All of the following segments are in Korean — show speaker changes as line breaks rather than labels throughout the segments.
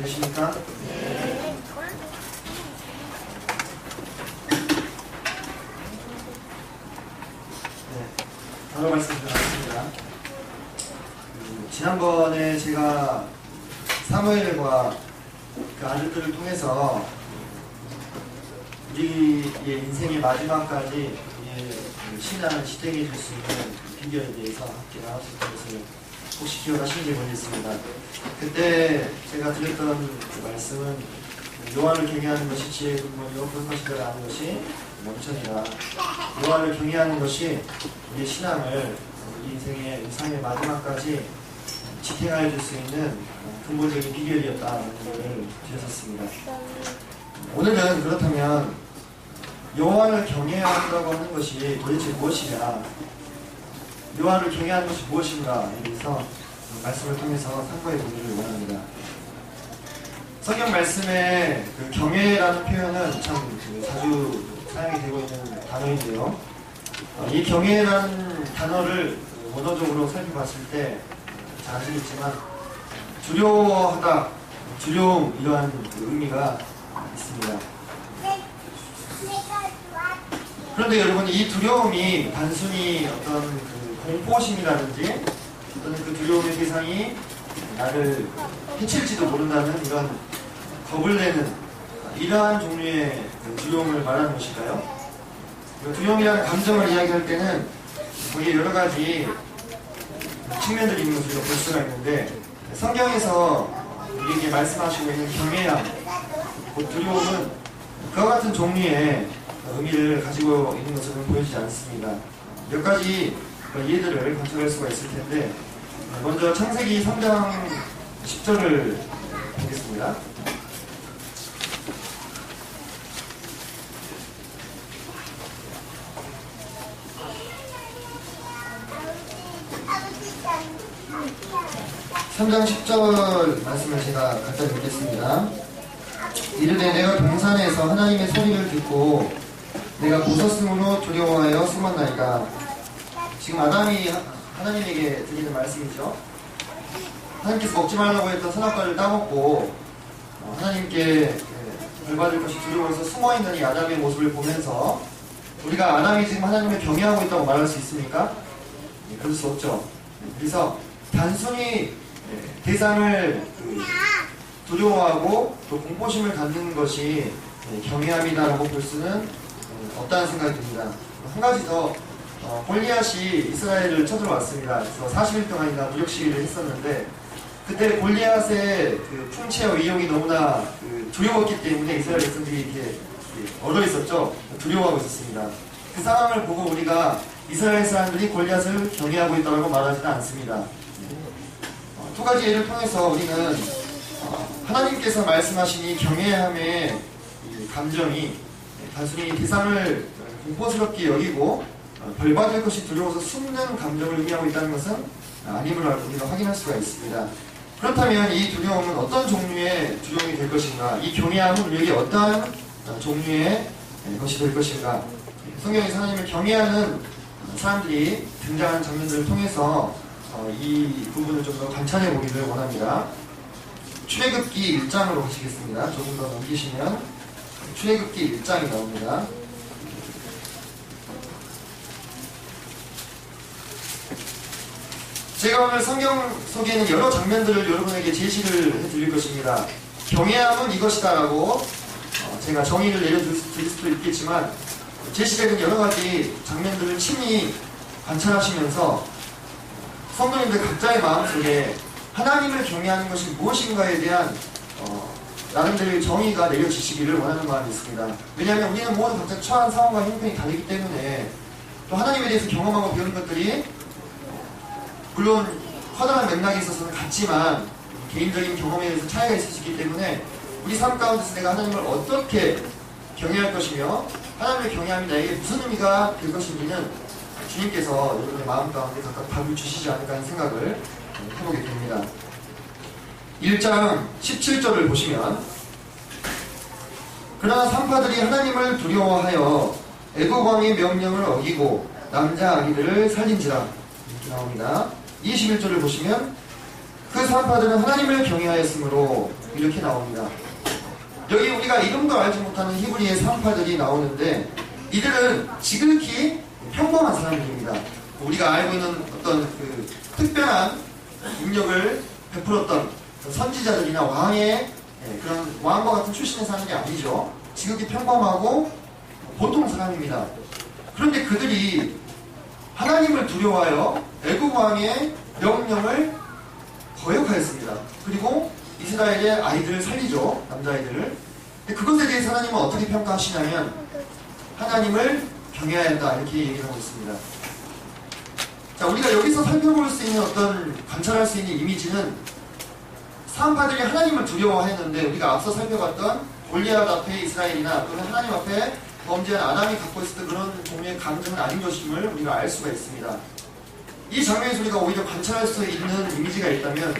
되십니까? 네, 바로 말씀드리겠습니다. 지난번에 제가 사무엘과 그 아들들을 통해서 우리의 인생의 마지막까지 신앙을 지탱해 줄 수 있는 비결에 대해서 함께 나눴을 것을 혹시 기억하시는지 모르겠습니다. 그때 제가 드렸던 그 말씀은 여호와를 경외하는 것이 지혜의 근본이요 그 것이라 아는 것이 원천이다. 여호와를 경외하는 것이 우리의 신앙을 우리 인생의 삶의 마지막까지 지탱하여 줄 수 있는 근본적인 비결이었다는 것을 드렸었습니다. 오늘은 그렇다면 여호와를 경외한다고 하는 것이 도대체 무엇이냐, 여호와를 경외하는 것이 무엇인가에 대해서 말씀을 통해서 상고해 보기를 원합니다. 성경 말씀에 그 경외라는 표현은 참 자주 사용이 되고 있는 단어인데요. 이 경외라는 단어를 원어적으로 살펴봤을 때 잘 아시겠지만 두려워하다, 두려움, 이러한 의미가 있습니다. 그런데 여러분, 이 두려움이 단순히 어떤 그 공포심이라든지 또는 그 두려움의 대상이 나를 해칠지도 모른다는 이런 겁을 내는 이러한 종류의 그 두려움을 말하는 것일까요? 두려움이라는 감정을 이야기할 때는 거기에 여러 가지 측면들이 있는 것을 볼 수가 있는데, 성경에서 우리에게 말씀하시고 있는 경외함, 그 두려움은 그와 같은 종류의 의미를 가지고 있는 것으로 보여지지 않습니다. 몇 가지 예들을 관찰할 수가 있을 텐데, 먼저 창세기 3장 10절을 보겠습니다. 삼 장 10절 말씀을 제가 갖다 드리겠습니다. 이르되 내가 동산에서 하나님의 소리를 듣고 내가 보섰으므로 두려워하여 숨었나이다. 지금 아담이 하나님에게 드리는 말씀이죠. 하나님께서 먹지 말라고 했던 선악과를 따먹고 하나님께 벌받을 것이 두려워서 숨어있는 이 아담의 모습을 보면서 우리가 아담이 지금 하나님을 경외하고 있다고 말할 수 있습니까? 그럴 수 없죠. 그래서 단순히 대상을 두려워하고 또 공포심을 갖는 것이 경외함이다라고 볼 수는 없다는 생각이 듭니다. 한 가지 더, 골리앗이 이스라엘을 쳐들어왔습니다. 그래서 40일 동안이나 무력 시위를 했었는데, 그때 골리앗의 그 풍채와 위용이 너무나 두려웠기 때문에 이스라엘 백성들이 이렇게 얼어 있었죠. 두려워하고 있었습니다. 그 상황을 보고 우리가 이스라엘 사람들이 골리앗을 경외하고 있다고 말하지는 않습니다. 두 가지 예를 통해서 우리는 하나님께서 말씀하신 이 경외함의 감정이 단순히 대상을 공포스럽게 여기고 벌받을 것이 두려워서 숨는 감정을 의미하고 있다는 것은 아님을 우리가 확인할 수가 있습니다. 그렇다면 이 두려움은 어떤 종류의 두려움이 될 것인가, 이 경외함은 우리에게 어떠한 종류의 것이 될 것인가. 성경에서 하나님을 경외하는 사람들이 등장하는 장면들을 통해서 이 부분을 좀 더 관찰해 보기를 원합니다. 출애굽기 1장으로 가시겠습니다. 조금 더 넘기시면 출애굽기 1장이 나옵니다. 제가 오늘 성경 속에 있는 여러 장면들을 여러분에게 제시를 해드릴 것입니다. 경외함은 이것이다 라고 제가 정의를 내려드릴 수도 있겠지만, 제시되는 여러 가지 장면들을 친히 관찰하시면서 성도님들 각자의 마음속에 하나님을 경외하는 것이 무엇인가에 대한 나름대로의 정의가 내려지시기를 원하는 마음이 있습니다. 왜냐하면 우리는 모두 각자 처한 상황과 형편이 다르기 때문에, 또 하나님에 대해서 경험하고 배우는 것들이 물론 커다란 맥락에 있어서는 같지만 개인적인 경험에 대해서 차이가 있을 수 있기 때문에, 우리 삶 가운데서 내가 하나님을 어떻게 경외할 것이며 하나님의 경외함이 나에게 무슨 의미가 될 것인지는 주님께서 여러분의 마음 가운데 각각 답을 주시지 않을까 하는 생각을 해보게 됩니다. 1장 17절을 보시면, 그러나 산파들이 하나님을 두려워하여 애굽 왕의 명령을 어기고 남자 아기들을 살린지라, 이렇게 나옵니다. 21절을 보시면, 그 사람파들은 하나님을 경외하였으므로 이렇게 나옵니다. 여기 우리가 이름도 알지 못하는 히브리의 사람파들이 나오는데 이들은 지극히 평범한 사람들입니다. 우리가 알고 있는 어떤 그 특별한 능력을 베풀었던 선지자들이나 왕의 그런 왕과 같은 출신의 사람이 아니죠. 지극히 평범하고 보통 사람입니다. 그런데 그들이 하나님을 두려워하여 애굽 왕의 명령을 거역하였습니다. 그리고 이스라엘의 아이들을 살리죠. 남자아이들을. 근데 그것에 대해서 하나님은 어떻게 평가하시냐면 하나님을 경외한다 이렇게 얘기를 하고 있습니다. 자, 우리가 여기서 살펴볼 수 있는 어떤 관찰할 수 있는 이미지는 사람파들이 하나님을 두려워했는데 우리가 앞서 살펴봤던 골리앗 앞에 이스라엘이나 또는 하나님 앞에 범죄한 아담이 갖고 있었던 그런 종류의 감정은 아닌 것임을 우리가 알 수가 있습니다. 이 장면에서 우리가 오히려 관찰할 수 있는 이미지가 있다면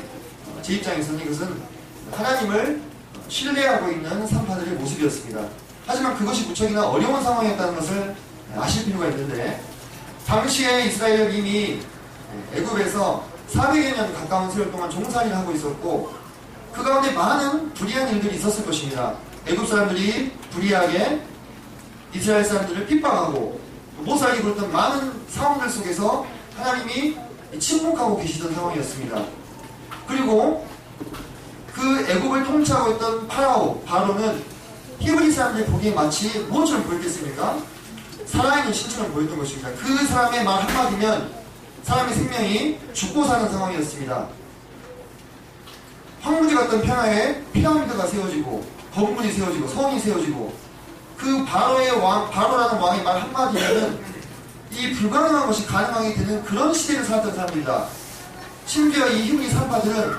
제 입장에서는 이것은 하나님을 신뢰하고 있는 사람파들의 모습이었습니다. 하지만 그것이 무척이나 어려운 상황이었다는 것을 아실 필요가 있는데 당시에 이스라엘은 이미 애굽에서 400여 년 가까운 세월 동안 종살이를 하고 있었고 그 가운데 많은 불의한 일들이 있었을 것입니다. 애굽 사람들이 불의하게 이스라엘 사람들을 핍박하고 못 살게 굴었던 많은 상황들 속에서 하나님이 침묵하고 계시던 상황이었습니다. 그리고 그 애굽을 통치하고 있던 바로는 히브리 사람들이 보기에 마치 무엇처럼 보였겠습니까? 살아있는 신처럼 보였던 것입니다. 그 사람의 말 한마디면 사람의 생명이 죽고 사는 상황이었습니다. 황무지 같던 평야에 피라미드가 세워지고 거북문이 세워지고 성이 세워지고 그 바로라는 왕의 말 한마디면은 이 불가능한 것이 가능하게 되는 그런 시대를 살았던 사람입니다. 심지어 이 히브리 사람들은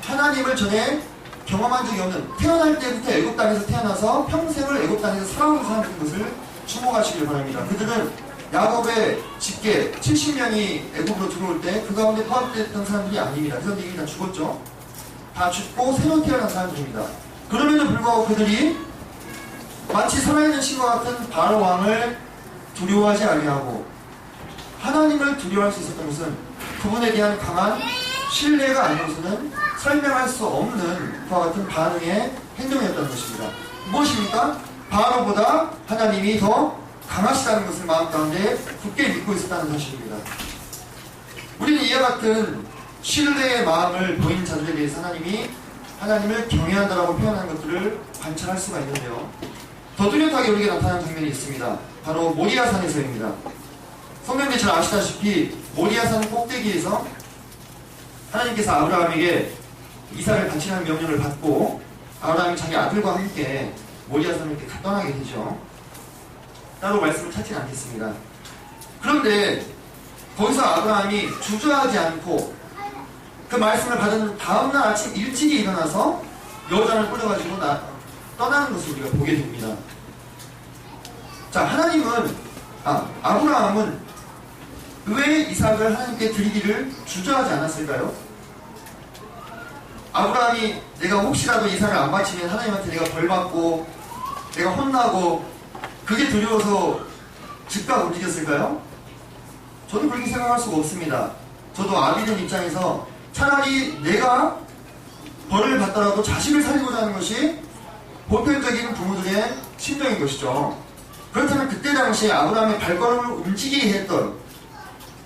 하나님을 전에 경험한 적이 없는 태어날 때부터 애굽 땅에서 태어나서 평생을 애굽 땅에서 살아온 사람인 것을 주목하시길 바랍니다. 그들은 야곱의 집계 70명이 애굽으로 들어올 때 그 가운데 포함됐던 사람들이 아닙니다. 그 사람들이 다 죽었죠. 다 죽고 새로 태어난 사람들입니다. 그럼에도 불구하고 그들이 마치 살아있는 신과 같은 바로 왕을 두려워하지 아니하고 하나님을 두려워할 수 있었던 것은 그분에 대한 강한 신뢰가 아니고서는 설명할 수 없는 그와 같은 반응의 행동이었던 것입니다. 무엇입니까? 바로보다 하나님이 더 강하시다는 것을 마음 가운데 굳게 믿고 있었다는 사실입니다. 우리는 이와 같은 신뢰의 마음을 보이는 자들에 대해서 하나님을 경외한다라고 표현하는 것들을 관찰할 수가 있는데요. 더 뚜렷하게 우리에게 나타나는 장면이 있습니다. 바로 모리아산에서입니다. 성경에 잘 아시다시피 모리아산 꼭대기에서 하나님께서 아브라함에게 이삭을 바치라는 명령을 받고 아브라함이 자기 아들과 함께 모리아산을 이렇게 떠나게 되죠. 따로 말씀을 찾지는 않겠습니다. 그런데 거기서 아브라함이 주저하지 않고 그 말씀을 받은 다음날 아침 일찍이 일어나서 여잔을 끌어가지고 떠나는 것을 우리가 보게 됩니다. 자, 아브라함은 왜 이삭을 하나님께 드리기를 주저하지 않았을까요? 아브라함이 내가 혹시라도 이삭을 안 바치면 하나님한테 내가 벌받고 내가 혼나고 그게 두려워서 즉각 움직였을까요? 저는 그렇게 생각할 수가 없습니다. 저도 아비된 입장에서 차라리 내가 벌을 받더라도 자식을 살리고자 하는 것이 보편적인 부모들의 심정인 것이죠. 그렇다면 그때 당시에 아브라함의 발걸음을 움직이게 했던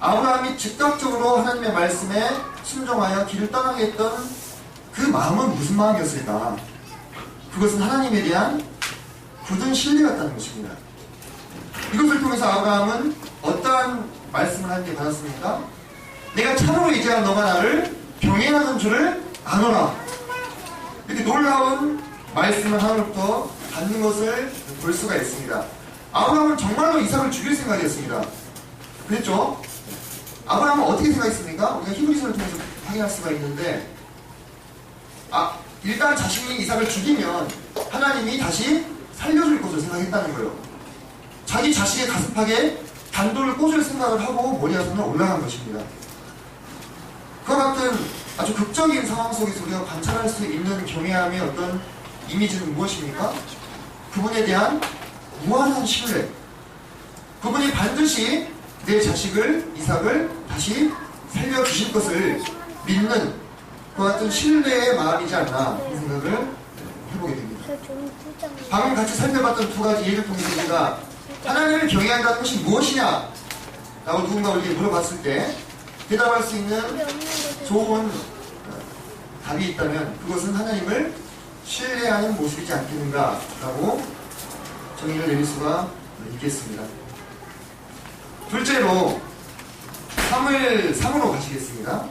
아브라함이 즉각적으로 하나님의 말씀에 순종하여 길을 떠나게 했던 그 마음은 무슨 마음이었을까? 그것은 하나님에 대한 굳은 신뢰였다는 것입니다. 이것을 통해서 아브라함은 어떠한 말씀을 하나님께 받았습니까? 내가 참으로 이제야 너가 나를 경외하는 줄을 아노라. 이렇게 놀라운 말씀을 하나님부터 받는 것을 볼 수가 있습니다. 아브라함은 정말로 이삭을 죽일 생각이었습니다. 그랬죠? 아브라함은 어떻게 생각했습니까? 우리가 히브리서를 통해서 확인할 수가 있는데 일단 자신이 이삭을 죽이면 하나님이 다시 살려줄 것을 생각했다는 거예요. 자기 자식의 가슴팍에 단돌을 꽂을 생각을 하고 모리아산을 올라간 것입니다. 그와 같은 아주 극적인 상황 속에서 우리가 관찰할 수 있는 경외함의 어떤 이미지는 무엇입니까? 그분에 대한 무한한 신뢰. 그분이 반드시 내 자식을 이삭을 다시 살려주실 것을 믿는 그와 같은 신뢰의 마음이지 않나 이 생각을 해보게 됩니다. 방금 같이 살펴봤던 두 가지 예를 통해서 우리가 하나님을 경외한다는 것이 무엇이냐 라고 누군가 우리에게 물어봤을 때 대답할 수 있는 좋은 답이 있다면 그것은 하나님을 신뢰하는 모습이지 않겠는가 라고 정의를 내릴 수가 있겠습니다. 둘째로 사무엘 3으로 가시겠습니다.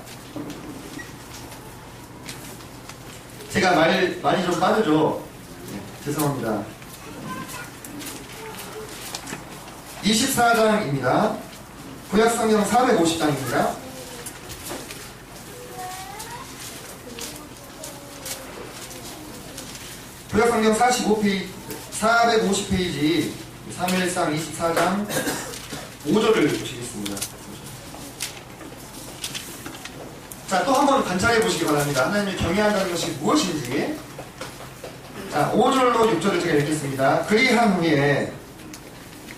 제가 말이 좀 빠르죠? 네, 죄송합니다. 24장입니다. 구약성경 450장입니다. 구약성경 450페이지 사무엘상 24장 5절을 보시겠습니다. 자, 또 한번 관찰해 보시기 바랍니다. 하나님을 경외한다는 것이 무엇인지. 자, 5절로 6절을 제가 읽겠습니다. 그리한 후에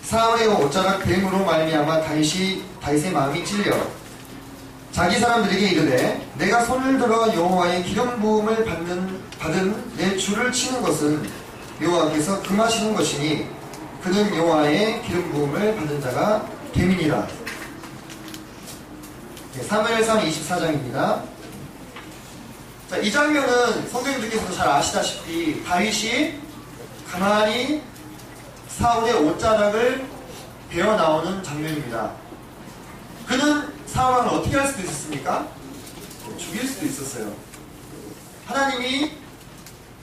사울의 옷자락 뱀으로 말미암아 다윗의 마음이 찔려 자기 사람들에게 이르되 내가 손을 들어 여호와의 기름 부음을 받은 내 주를 치는 것은 여호와께서 금하시는 것이니 그는 여호와의 기름 부음을 받은 자가 됨이니라. 사무엘상 24장입니다. 자, 이 장면은 성경님께서도 잘 아시다시피 다윗이 가만히 사울의 옷자락을 베어 나오는 장면입니다. 그는 사울을 어떻게 할 수도 있었습니까? 죽일 수도 있었어요. 하나님이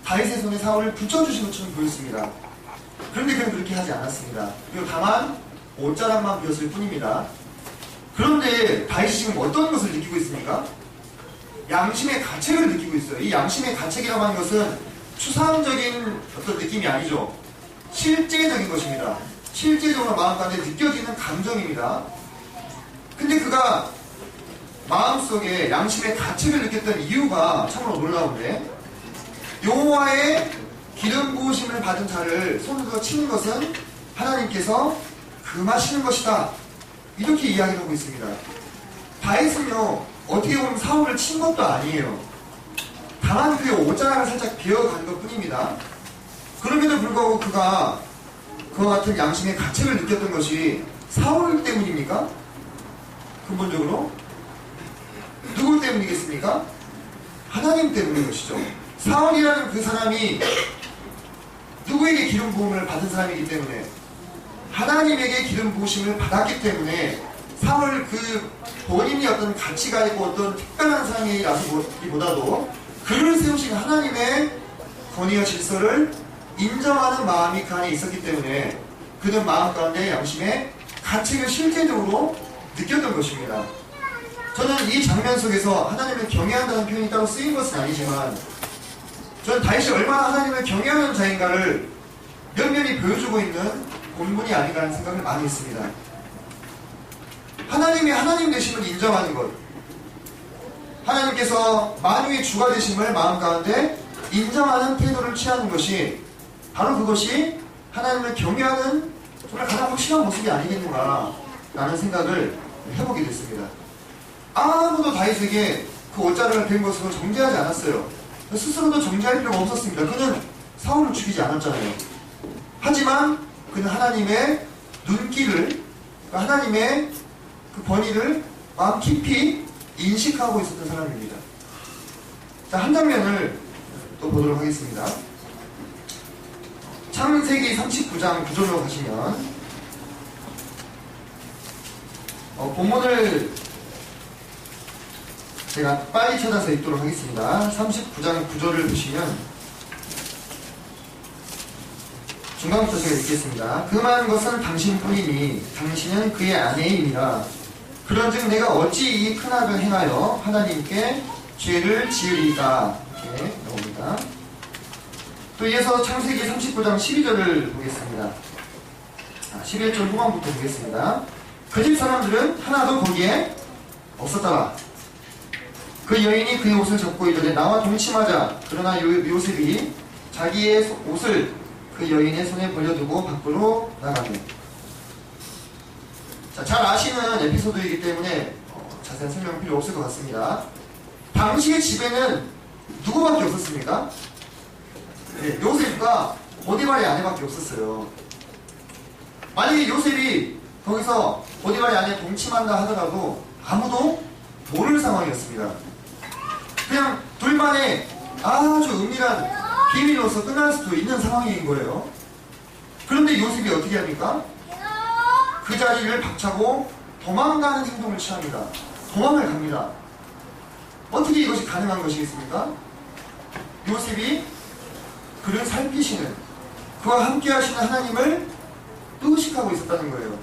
다윗의 손에 사울을 붙여주신 것처럼 보였습니다. 그런데 그는 그렇게 하지 않았습니다. 그리고 다만 옷자락만 베었을 뿐입니다. 그런데 다윗이 지금 어떤 것을 느끼고 있습니까? 양심의 가책을 느끼고 있어요. 이 양심의 가책이라고 하는 것은 추상적인 어떤 느낌이 아니죠. 실제적인 것입니다. 실제적으로 마음 가운데 느껴지는 감정입니다. 근데 그가 마음속에 양심의 가책을 느꼈던 이유가 참으로 놀라운데 여호와의 기름 부으심을 받은 자를 손으로 치는 것은 하나님께서 금하시는 것이다. 이렇게 이야기를 하고 있습니다. 다윗은요 어떻게 보면 사울을 친 것도 아니에요. 다만 그의 옷자락을 살짝 베어간 것 뿐입니다. 그럼에도 불구하고 그가 그와 같은 양심의 가책을 느꼈던 것이 사울 때문입니까? 근본적으로 누구 때문이겠습니까? 하나님 때문인 것이죠. 사울이라는 그 사람이 누구에게 기름 부음을 받은 사람이기 때문에 하나님에게 기름 부으심을 받았기 때문에 사울 그 본인이 어떤 가치가 있고 어떤 특별한 사람이라기보다도 그를 세우신 하나님의 권위와 질서를 인정하는 마음이 그 안에 있었기 때문에 그는 마음 가운데 양심의 가책을 실제적으로 느꼈던 것입니다. 저는 이 장면 속에서 하나님을 경외한다는 표현이 따로 쓰인 것은 아니지만 저는 다윗이 얼마나 하나님을 경외하는 자인가를 면면히 보여주고 있는 본문이 아닌가 하는 생각을 많이 했습니다. 하나님이 하나님 되심을 인정하는 것, 하나님께서 만유의 주가 되심을 마음 가운데 인정하는 태도를 취하는 것이 바로 그것이 하나님을 경외하는 정말 가장 확실한 모습이 아니겠는가 라는 생각을 해보게 됐습니다. 아무도 다윗에게 그 옷자락을 벤 것으로 정죄하지 않았어요. 스스로도 정죄할 필요가 없었습니다. 그는 사울을 죽이지 않았잖아요. 하지만 그는 하나님의 눈길을, 하나님의 그 권위를 마음 깊이 인식하고 있었던 사람입니다. 자, 한 장면을 또 보도록 하겠습니다. 창세기 39장 9절로 가시면 본문을 제가 빨리 찾아서 읽도록 하겠습니다. 39장 9절을 보시면 중간부터 제가 읽겠습니다. 그만한 것은 당신뿐이니 당신은 그의 아내이니라. 그런즉 내가 어찌 이 큰 악을 행하여 하나님께 죄를 지으리까. 이렇게 나옵니다. 또 이어서 창세기 39장 12절을 보겠습니다. 11절 후반부터 보겠습니다. 그 집 사람들은 하나도 거기에 없었더라. 그 여인이 그의 옷을 접고 이르되 나와 동침하자. 그러나 요셉이 자기의 옷을 그 여인의 손에 벌려두고 밖으로 나가네. 자, 잘 아시는 에피소드이기 때문에 자세한 설명은 필요 없을 것 같습니다. 당시의 집에는 누구밖에 없었습니까? 네, 요셉과 보디발의 아내밖에 없었어요. 만약에 요셉이 거기서 보디발의 아내 동침한다 하더라도 아무도 모를 상황이었습니다. 그냥 둘만의 아주 은밀한 비밀로서 끝날 수도 있는 상황인 거예요. 그런데 요셉이 어떻게 합니까? 그 자리를 박차고 도망가는 행동을 취합니다. 도망을 갑니다. 어떻게 이것이 가능한 것이겠습니까? 요셉이 그를 살피시는, 그와 함께 하시는 하나님을 의식하고 있었다는 거예요.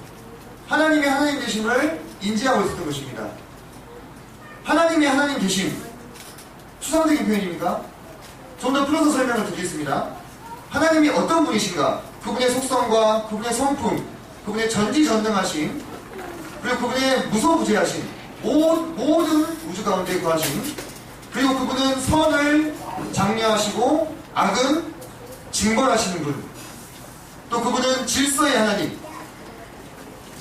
하나님의 하나님 되심을 인지하고 있었던 것입니다. 하나님의 하나님 되심, 추상적인 표현입니까? 좀 더 풀어서 설명을 드리겠습니다. 하나님이 어떤 분이신가? 그분의 속성과 그분의 성품, 그분의 전지전능하심, 그리고 그분의 무소부재하심, 모든 우주 가운데 거하심, 그리고 그분은 선을 장려하시고 악은 징벌하시는 분, 또 그분은 질서의 하나님,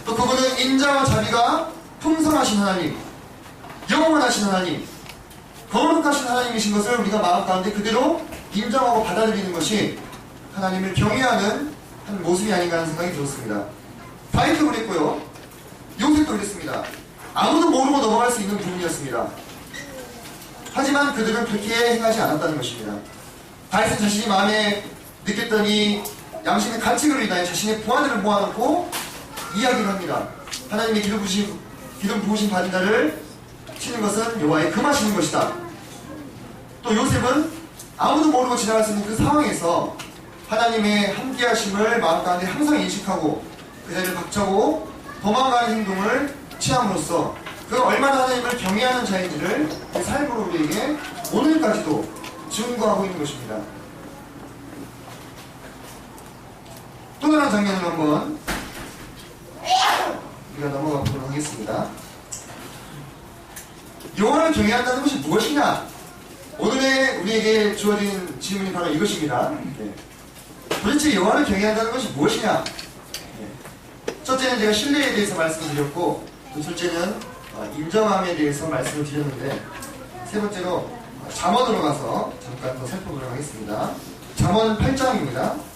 또 그분은 인자와 자비가 풍성하신 하나님, 영원하신 하나님, 거룩하신 하나님이신 것을 우리가 마음 가운데 그대로 인정하고 받아들이는 것이 하나님을 경외하는 한 모습이 아닌가 하는 생각이 들었습니다. 다윗도 그랬고요, 요셉도 그랬습니다. 아무도 모르고 넘어갈 수 있는 부분이었습니다. 하지만 그들은 그렇게 행하지 않았다는 것입니다. 다윗은 자신이 마음에 느꼈던 이 양심의 가책으로 인하여 자신의 부하들을 모아놓고 이야기를 합니다. 하나님의 기름 부으신 바리다를 치는 것은 여호와의 금하시는 것이다. 또 요셉은 아무도 모르고 지나갈 수 있는 그 상황에서 하나님의 함께하심을 마음 가운데 항상 인식하고 그 자리를 박차고 도망가는 행동을 취함으로써 그가 얼마나 하나님을 경외하는 자인지를 그 삶으로 우리에게 오늘까지도 증거하고 있는 것입니다. 또 다른 장면을 한번 우리가 넘어가 보도록 하겠습니다. 여호와를 경외한다는 것이 무엇이냐? 오늘의 우리에게 주어진 질문이 바로 이것입니다. 네. 도대체 여호와를 경외한다는 것이 무엇이냐? 네. 첫째는 제가 신뢰에 대해서 말씀드렸고, 또 둘째는 인정함에 대해서 말씀을 드렸는데, 세 번째로 잠언으로 가서 잠깐 더 살펴보도록 하겠습니다. 잠언 8장입니다.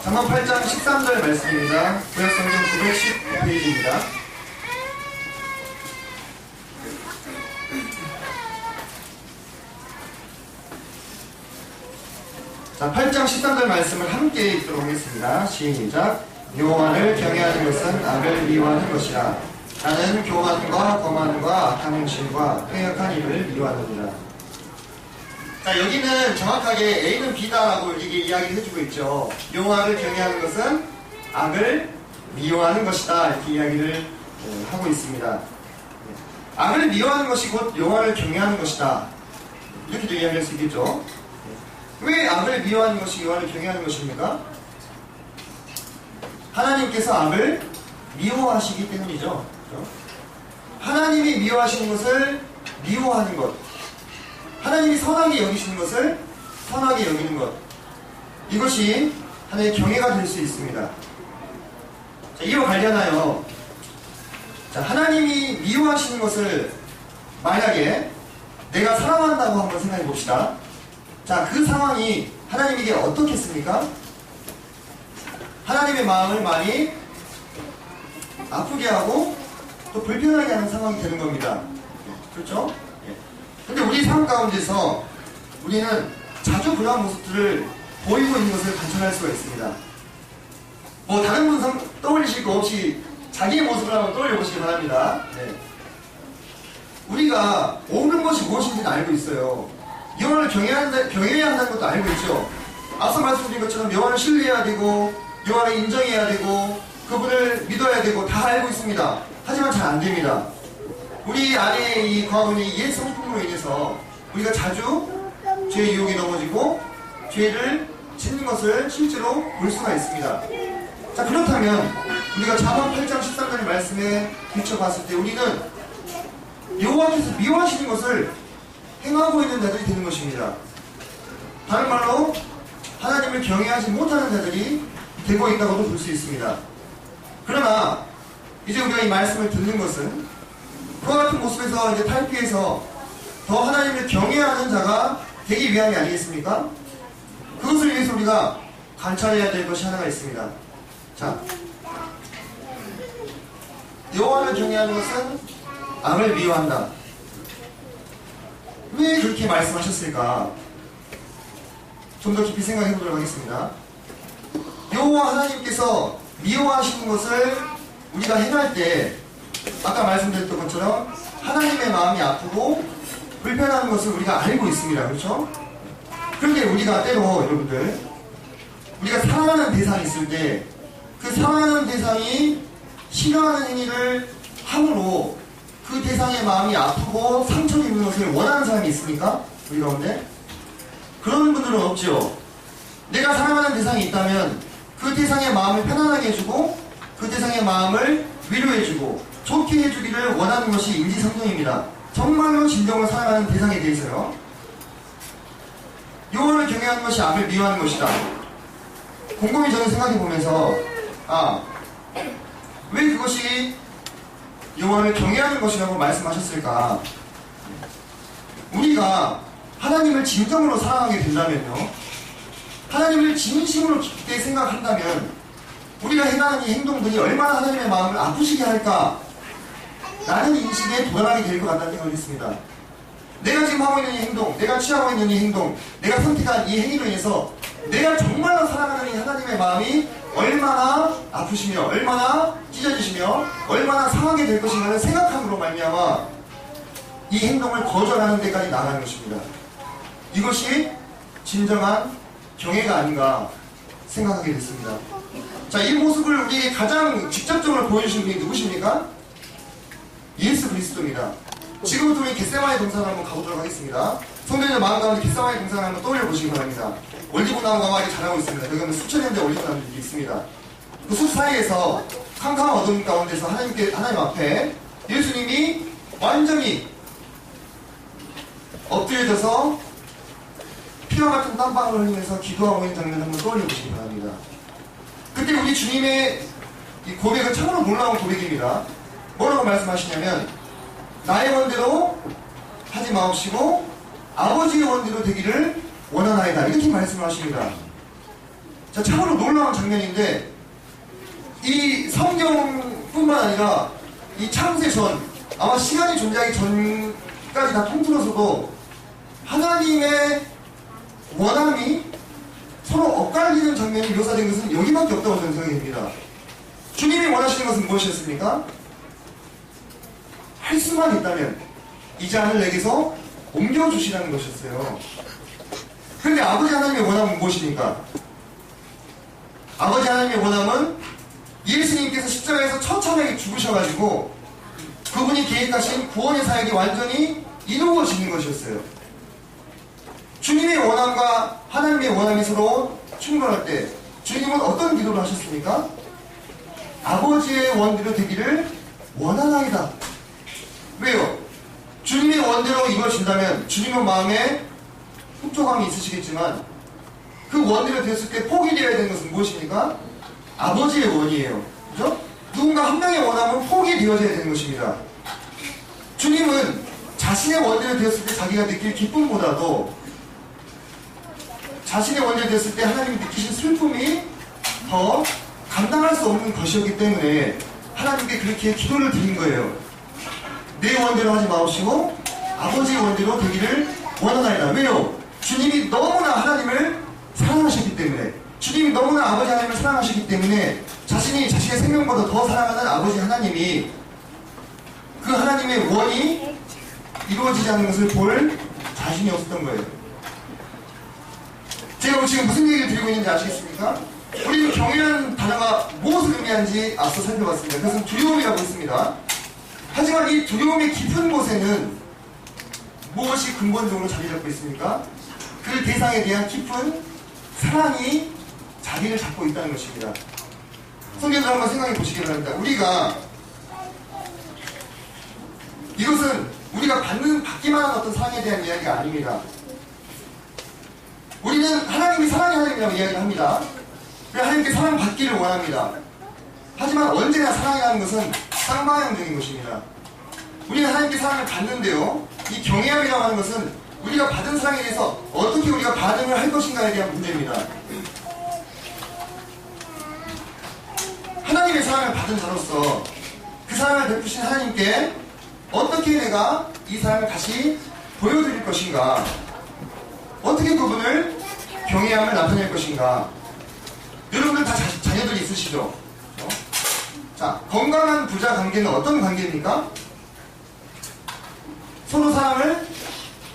잠언 8장 13절 말씀입니다. 구약성경 919페이지입니다. 자, 8장 13절 말씀을 함께 읽도록 하겠습니다. 시작. 여호와를 경외하는 것은 악을 미워하는 것이라. 나는 교만과 거만과 악한 행실과 패역한 일을 미워하느니라. 자, 여기는 정확하게 A는 B다라고 이렇게 이야기를 해주고 있죠. 여호와를 경외하는 것은 악을 미워하는 것이다, 이렇게 이야기를 하고 있습니다. 악을 미워하는 것이 곧 여호와를 경외하는 것이다, 이렇게도 이야기할 수 있겠죠. 왜 악을 미워하는 것이 여호와를 경외하는 것입니까? 하나님께서 악을 미워하시기 때문이죠. 그렇죠? 하나님이 미워하시는 것을 미워하는 것, 하나님이 선하게 여기시는 것을 선하게 여기는 것, 이것이 하나님의 경외가 될 수 있습니다. 자, 이와 관련하여 하나님이 미워하시는 것을 만약에 내가 사랑한다고 한번 생각해 봅시다. 자, 그 상황이 하나님에게 어떻겠습니까? 하나님의 마음을 많이 아프게 하고 또 불편하게 하는 상황이 되는 겁니다. 그렇죠? 근데 우리 삶 가운데서 우리는 자주 그러한 모습들을 보이고 있는 것을 관찰할 수가 있습니다. 뭐 다른 분 떠올리실 거 없이 자기의 모습을 한번 떠올려 보시기 바랍니다. 네. 우리가 옳은 것이 무엇인지는 알고 있어요. 여호와를 경외해야 한다는 것도 알고 있죠. 앞서 말씀드린 것처럼 여호와를 신뢰해야 되고 여호와를 인정해야 되고 그분을 믿어야 되고 다 알고 있습니다. 하지만 잘 안 됩니다. 우리 안에 이 거하고 있는 옛 성품으로 인해서 우리가 자주 죄의 유혹에 넘어지고 죄를 짓는 것을 실제로 볼 수가 있습니다. 자, 그렇다면 우리가 잠언 8장 13절 말씀에 비춰봤을 때 우리는 여호와께서 미워하시는 것을 행하고 있는 자들이 되는 것입니다. 다른 말로 하나님을 경외하지 못하는 자들이 되고 있다고도 볼 수 있습니다. 그러나 이제 우리가 이 말씀을 듣는 것은 그와 같은 모습에서 이제 탈피해서 더 하나님을 경외하는 자가 되기 위함이 아니겠습니까? 그것을 위해서 우리가 관찰해야 될 것이 하나가 있습니다. 자, 여호와를 경외하는 것은 악을 미워한다. 왜 그렇게 말씀하셨을까? 좀 더 깊이 생각해 보도록 하겠습니다. 여호와 하나님께서 미워하시는 것을 우리가 행할 때 아까 말씀드렸던 것처럼 하나님의 마음이 아프고 불편한 것을 우리가 알고 있습니다. 그렇죠? 그런데 우리가 때로 여러분들 우리가 사랑하는 대상이 있을 때 그 사랑하는 대상이 싫어하는 행위를 함으로 그 대상의 마음이 아프고 상처를 입는 것을 원하는 사람이 있습니까? 우리 가운데? 그런 분들은 없죠. 내가 사랑하는 대상이 있다면 그 대상의 마음을 편안하게 해주고 그 대상의 마음을 위로해주고 좋게 해주기를 원하는 것이 인지상정입니다. 정말로 진정으로 사랑하는 대상에 대해서요. 여호와를 경외하는 것이 악을 미워하는 것이다. 곰곰이 저는 생각해보면서 왜 그것이 여호와를 경외하는 것이라고 말씀하셨을까? 우리가 하나님을 진정으로 사랑하게 된다면요, 하나님을 진심으로 깊게 생각한다면 우리가 행하는 이 행동들이 얼마나 하나님의 마음을 아프시게 할까 라는 인식에 도달하게 될 것 같다는 생각이 있습니다. 내가 지금 하고 있는 이 행동, 내가 취하고 있는 이 행동, 내가 선택한 이 행위로 인해서 내가 정말로 사랑하는 이 하나님의 마음이 얼마나 아프시며 얼마나 찢어지시며 얼마나 상하게 될 것인가를 생각함으로 말미암아 이 행동을 거절하는 데까지 나가는 것입니다. 이것이 진정한 경외가 아닌가 생각하게 됐습니다. 자, 이 모습을 우리에게 가장 직접적으로 보여주신 분이 누구십니까? 예수 그리스도입니다. 지금부터 우리 겟세마네 동산을 한번 가보도록 하겠습니다. 성도님들 마음 가운데 겟세마네 동산을 한번 떠올려 보시기 바랍니다. 올리브 나무가 이렇게 자라고 있습니다. 여기 하면 수천 년대 올리브 나무들이 있습니다. 그 숲 사이에서 캄캄한 어둠 가운데서 하나님 앞에 예수님이 완전히 엎드려져서 피와 같은 땀방울을 흘리면서 기도하고 있는 장면을 한번 떠올려 보시기 바랍니다. 그때 우리 주님의 이 고백은 참으로 놀라운 고백입니다. 뭐라고 말씀하시냐면 나의 원대로 하지 마옵시고 아버지의 원대로 되기를 원하나이다, 이렇게 말씀을 하십니다. 자, 참으로 놀라운 장면인데 이 성경뿐만 아니라 이 창세 전, 아마 시간이 존재하기 전까지 다 통틀어서도 하나님의 원함이 서로 엇갈리는 장면이 묘사된 것은 여기밖에 없다고 저는 생각이 됩니다. 주님이 원하시는 것은 무엇이었습니까? 할 수만 있다면 이 잔을 내게서 옮겨주시라는 것이었어요. 그런데 아버지 하나님의 원함은 무엇입니까? 아버지 하나님의 원함은 예수님께서 십자가에서 처참하게 죽으셔가지고 그분이 계획하신 구원의 사역이 완전히 이루어지는 것이었어요. 주님의 원함과 하나님의 원함이 서로 충돌할 때 주님은 어떤 기도를 하셨습니까? 아버지의 원대로 되기를 원하나이다. 왜요? 주님의 원대로 이루어진다면 주님의 마음에 흡족함이 있으시겠지만 그 원대로 되었을 때 포기되어야 되는 것은 무엇입니까? 아버지의 원이에요. 그죠? 누군가 한 명의 원함은 포기되어져야 되는 것입니다. 주님은 자신의 원대로 되었을 때 자기가 느낄 기쁨보다도 자신의 원대로 되었을 때 하나님이 느끼신 슬픔이 더 감당할 수 없는 것이었기 때문에 하나님께 그렇게 기도를 드린 거예요. 내 원대로 하지 마옵시고 아버지의 원대로 되기를 원하나이다. 왜요? 주님이 너무나 하나님을 사랑하셨기 때문에, 주님이 너무나 아버지 하나님을 사랑하셨기 때문에 자신이 자신의 생명보다 더 사랑하는 아버지 하나님이 그 하나님의 원이 이루어지지 않는 것을 볼 자신이 없었던 거예요. 제가 지금 무슨 얘기를 드리고 있는지 아시겠습니까? 우리는 경외라는 단어가 무엇을 의미하는지 앞서 살펴봤습니다. 그것은 두려움이라고 했습니다. 하지만 이 두려움의 깊은 곳에는 무엇이 근본적으로 자리 잡고 있습니까? 그 대상에 대한 깊은 사랑이 자리를 잡고 있다는 것입니다. 성경을 한번 생각해 보시기 바랍니다. 우리가 이것은 우리가 받기만 한 어떤 사랑에 대한 이야기가 아닙니다. 우리는 하나님이 사랑의 하나님이라고 이야기를 합니다. 하나님께 사랑받기를 원합니다. 하지만 언제나 사랑이라는 것은 쌍방향적인 것입니다. 우리는 하나님께 사랑을 받는데요, 이 경외함이라고 하는 것은 우리가 받은 사랑에 대해서 어떻게 우리가 반응을 할 것인가에 대한 문제입니다. 하나님의 사랑을 받은 자로서 그 사랑을 베푸신 하나님께 어떻게 내가 이 사랑을 다시 보여드릴 것인가, 어떻게 그분을 경외함을 나타낼 것인가. 여러분들 다 자녀들이 있으시죠? 자, 건강한 부자 관계는 어떤 관계입니까? 서로 사랑을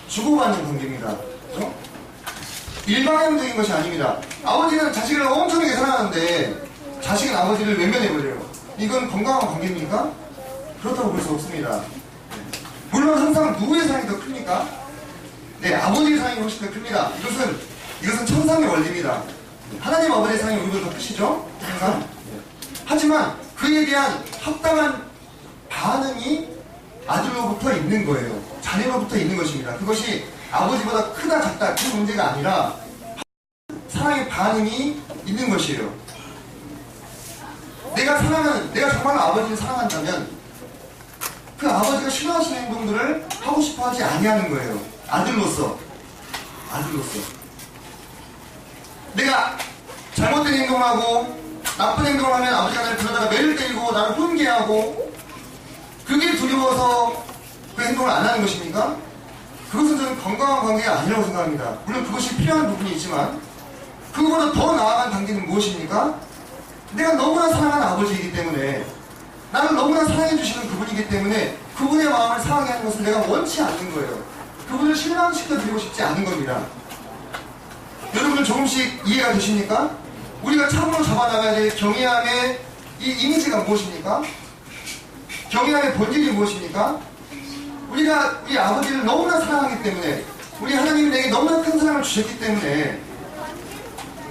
주고받는 관계입니다. 그렇죠? 일방향적인 것이 아닙니다. 아버지는 자식을 엄청나게 사랑하는데 자식은 아버지를 외면해버려요. 이건 건강한 관계입니까? 그렇다고 볼 수 없습니다. 물론 항상 누구의 사랑이 더 큽니까? 네, 아버지의 사랑이 훨씬 더 큽니다. 이것은 천상의 원리입니다. 하나님 아버지의 사랑이 우리보다 더 크시죠? 항상. 하지만 그에 대한 합당한 반응이 아들로부터 있는 거예요. 자녀로부터 있는 것입니다. 그것이 아버지보다 크다 작다 그 문제가 아니라 사랑의 반응이 있는 것이에요. 내가 정말로 아버지를 사랑한다면 그 아버지가 싫어하시는 행동들을 하고 싶어 하지 아니하는 거예요. 아들로서. 내가 잘못된 행동을 하고 나쁜 행동을 하면 아버지가 나를 불러다가 매를 때리고 나를 훈계하고, 그게 두려워서 그 행동을 안 하는 것입니까? 그것은 저는 건강한 관계가 아니라고 생각합니다. 물론 그것이 필요한 부분이 있지만 그거보다 더 나아간 관계는 무엇입니까? 내가 너무나 사랑하는 아버지이기 때문에, 나를 너무나 사랑해 주시는 그분이기 때문에 그분의 마음을 상하게 하는 것을 내가 원치 않는 거예요. 그분을 실망시켜 드리고 싶지 않은 겁니다. 여러분들 조금씩 이해가 되십니까? 우리가 참으로 잡아나가야 될 경외함의 이 이미지가 무엇입니까? 경외함의 본질이 무엇입니까? 우리가 우리 아버지를 너무나 사랑하기 때문에, 우리 하나님이 내게 너무나 큰 사랑을 주셨기 때문에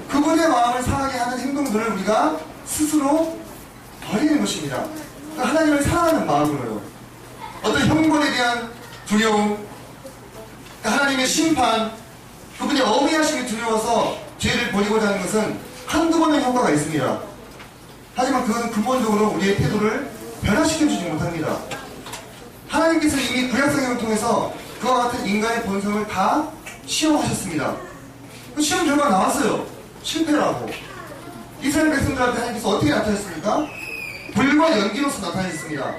그분의 마음을 상하게 하는 행동들을 우리가 스스로 버리는 것입니다. 그러니까 하나님을 사랑하는 마음으로요. 어떤 형벌에 대한 두려움, 그러니까 하나님의 심판, 그분의 어미하심이 두려워서 죄를 버리고자 하는 것은 한두 번의 효과가 있습니다. 하지만 그것은 근본적으로 우리의 태도를 변화시켜주지 못합니다. 하나님께서 이미 구약성경을 통해서 그와 같은 인간의 본성을 다 시험하셨습니다. 그 시험 결과가 나왔어요. 실패라고. 이스라엘 백성들한테 하나님께서 어떻게 나타냈습니까? 불과 연기로서 나타냈습니다.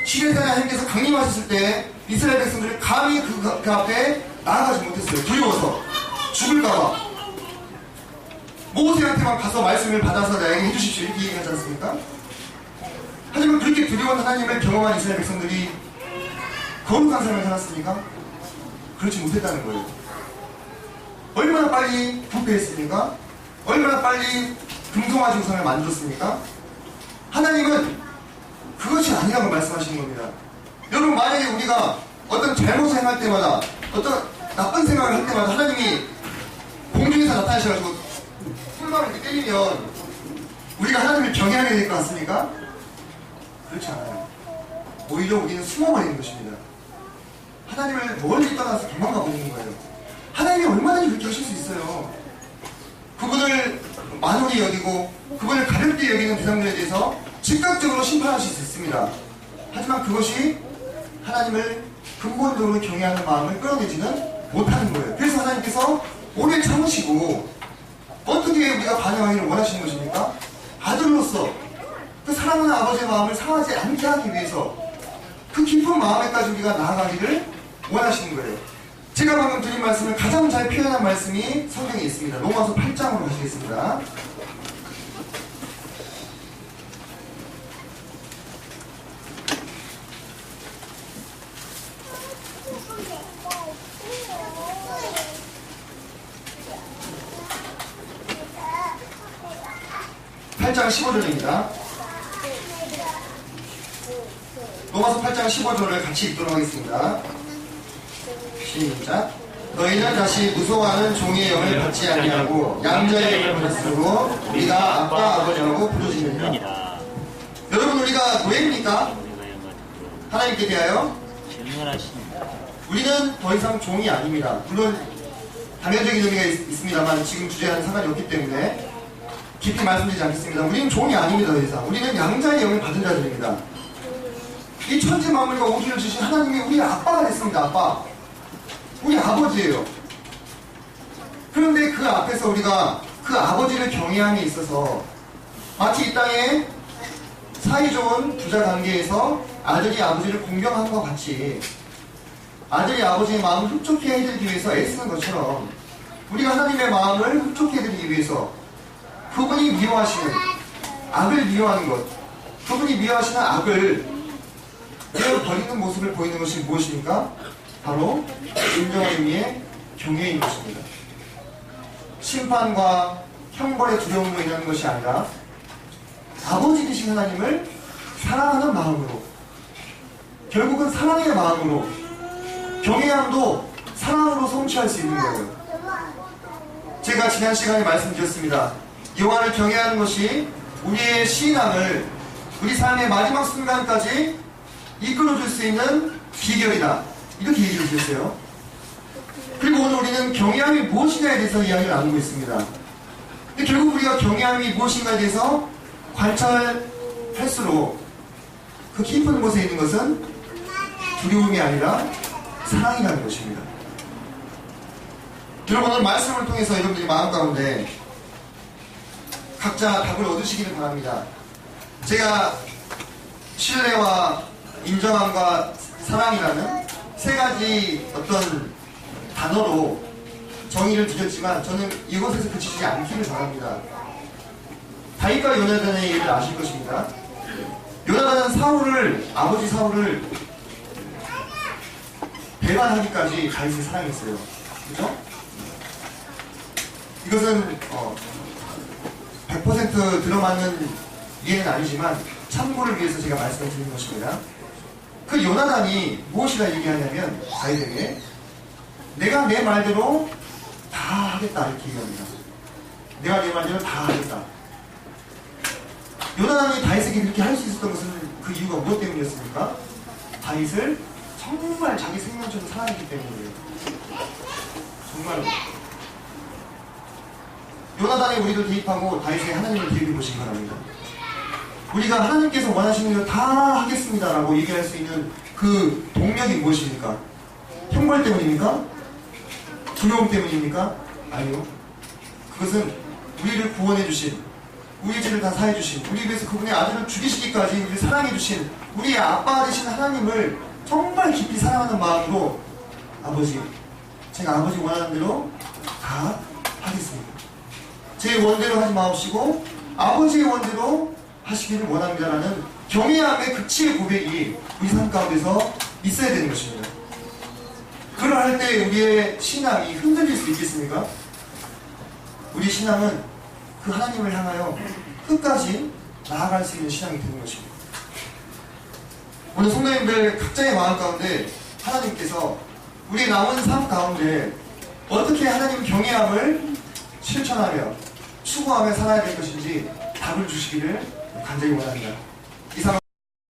시내산에 하나님께서 강림하셨을 때 이스라엘 백성들이 감히 그 앞에 나아가지 못했어요. 두려워서 죽을까봐. 모세한테만 가서 말씀을 받아서 나에게 해주십시오 이렇게 얘기하지 않습니까? 하지만 그렇게 두려운 하나님을 경험한 이스라엘 백성들이 거룩한 삶을 살았습니까? 그렇지 못했다는 거예요. 얼마나 빨리 부패했습니까? 얼마나 빨리 금송아지 우상을 만들었습니까? 하나님은 그것이 아니라고 말씀하시는 겁니다. 여러분, 만약에 우리가 어떤 잘못을 행할 때마다, 어떤 나쁜 생각을 할 때마다 하나님이 공중에서 나타나셔가지고 꿀밤을 이렇게 때리면 우리가 하나님을 경외하게 될 것 같습니까? 그렇지 않아요. 오히려 우리는 숨어버리는 것입니다. 하나님을 멀리 떠나서 도망가 버리는 거예요. 하나님이 얼마든지 그렇게 하실 수 있어요. 그분을 만홀히 여기고 그분을 가볍게 여기는 대상들에 대해서 즉각적으로 심판하실 수 있습니다. 하지만 그것이 하나님을 근본적으로 경외하는 마음을 끌어내지는 못하는 거예요. 그래서 하나님께서 오래 참으시고 어떻게 우리가 반응하기를 원하시는 것입니까? 아들로서 그 사랑하는 아버지의 마음을 상하지 않게 하기 위해서 그 깊은 마음에까지 우리가 나아가기를 원하시는 거예요. 제가 방금 드린 말씀을 가장 잘 표현한 말씀이 성경에 있습니다. 로마서 8장으로 가시겠습니다. (8장 15절입니다) 로마서 8장 15절을 같이 읽도록 하겠습니다. 시작. 너희는 다시 무서워하는 종의 영을 받지 아니하고 양자의 영을 받았으므로 우리가 아빠 아버지라고 부르짖느니라. 여러분, 우리가 뭐입니까? 하나님께 대하여
인연하십니다.
우리는 더 이상 종이 아닙니다. 물론 단면적인 의미가 있습니다만 지금 주제와는 상관이 없기 때문에 깊이 말씀드리지 않겠습니다. 우리는 종이 아닙니다. 더 이상. 우리는 양자의 영을 받은 자들입니다. 이 천지 만물과 우주를 주신 하나님이 우리 아빠가 됐습니다. 아빠. 우리 아버지예요. 그런데 그 앞에서 우리가 그 아버지를 경외함에 있어서 마치 이 땅에 사이좋은 부자 관계에서 아들이 아버지를 공경함과 같이 아들이 아버지의 마음을 흡족해 해드리기 위해서 애쓰는 것처럼 우리가 하나님의 마음을 흡족해 해드리기 위해서 그분이 미워하시는 악을 미워하는 것, 그분이 미워하시는 악을 버리는 모습을 보이는 것이 무엇입니까? 바로 진정한 의미의 경외인 것입니다. 심판과 형벌의 두려움으로 인하는 것이 아니라 아버지 되신 하나님을 사랑하는 마음으로, 결국은 사랑의 마음으로, 경외함도 사랑으로 성취할 수 있는 거예요. 제가 지난 시간에 말씀드렸습니다. 여호와를 경외하는 것이 우리의 신앙을 우리 삶의 마지막 순간까지 이끌어줄 수 있는 비결이다. 이렇게 얘기를 드렸어요. 그리고 오늘 우리는 경외함이 무엇인가에 대해서 이야기를 나누고 있습니다. 근데 결국 우리가 경외함이 무엇인가에 대해서 관찰할수록 그 깊은 곳에 있는 것은 두려움이 아니라 사랑이라는 것입니다. 여러분, 오늘 말씀을 통해서 여러분들이 마음 가운데 각자 답을 얻으시기를 바랍니다. 제가 신뢰와 인정함과 사랑이라는 세 가지 어떤 단어로 정의를 드렸지만 저는 이곳에서 그치지 않기를 바랍니다. 다윗과 요나단의 일을 아실 것입니다. 요나단은 아버지 사울을 배반하기까지 다윗을 사랑했어요. 그죠? 이것은 100% 들어맞는 이해는 아니지만 참고를 위해서 제가 말씀을 드리는 것입니다. 그 요나단이 무엇이라 얘기하냐면 다윗에게 내가 내 말대로 다 하겠다 이렇게 얘기합니다. 내가 내 말대로 다 하겠다. 요나단이 다윗에게 그렇게 할 수 있었던 것은 그 이유가 무엇 때문이었습니까? 다윗을 정말 자기 생명처럼 사랑했기 때문이에요. 정말 요나단에 우리도 대입하고 다윗에 하나님을 대입해 보시기 바랍니다. 우리가 하나님께서 원하시는 걸 다 하겠습니다 라고 얘기할 수 있는 그 동력이 무엇입니까? 형벌 때문입니까? 두려움 때문입니까? 아니요. 그것은 우리를 구원해 주신, 우리의 죄를 다 사해 주신, 우리 위해서 그분의 아들을 죽이시기까지 우리를 사랑해 주신 우리의 아빠 되신 하나님을 정말 깊이 사랑하는 마음으로 아버지, 제가 아버지 원하는 대로 다 하겠습니다. 제 원대로 하지 마옵시고 아버지의 원대로 하시기를 원합니다라는 경외함의 극치의 고백이 우리 삶 가운데서 있어야 되는 것입니다. 그러할 때 우리의 신앙이 흔들릴 수 있겠습니까? 우리 신앙은 그 하나님을 향하여 끝까지 나아갈 수 있는 신앙이 되는 것입니다. 오늘 성도님들 각자의 마음 가운데 하나님께서 우리 남은 삶 가운데 어떻게 하나님 경외함을 실천하며 추구하며 살아야 될 것인지 답을 주시기를 간절히 원합니다.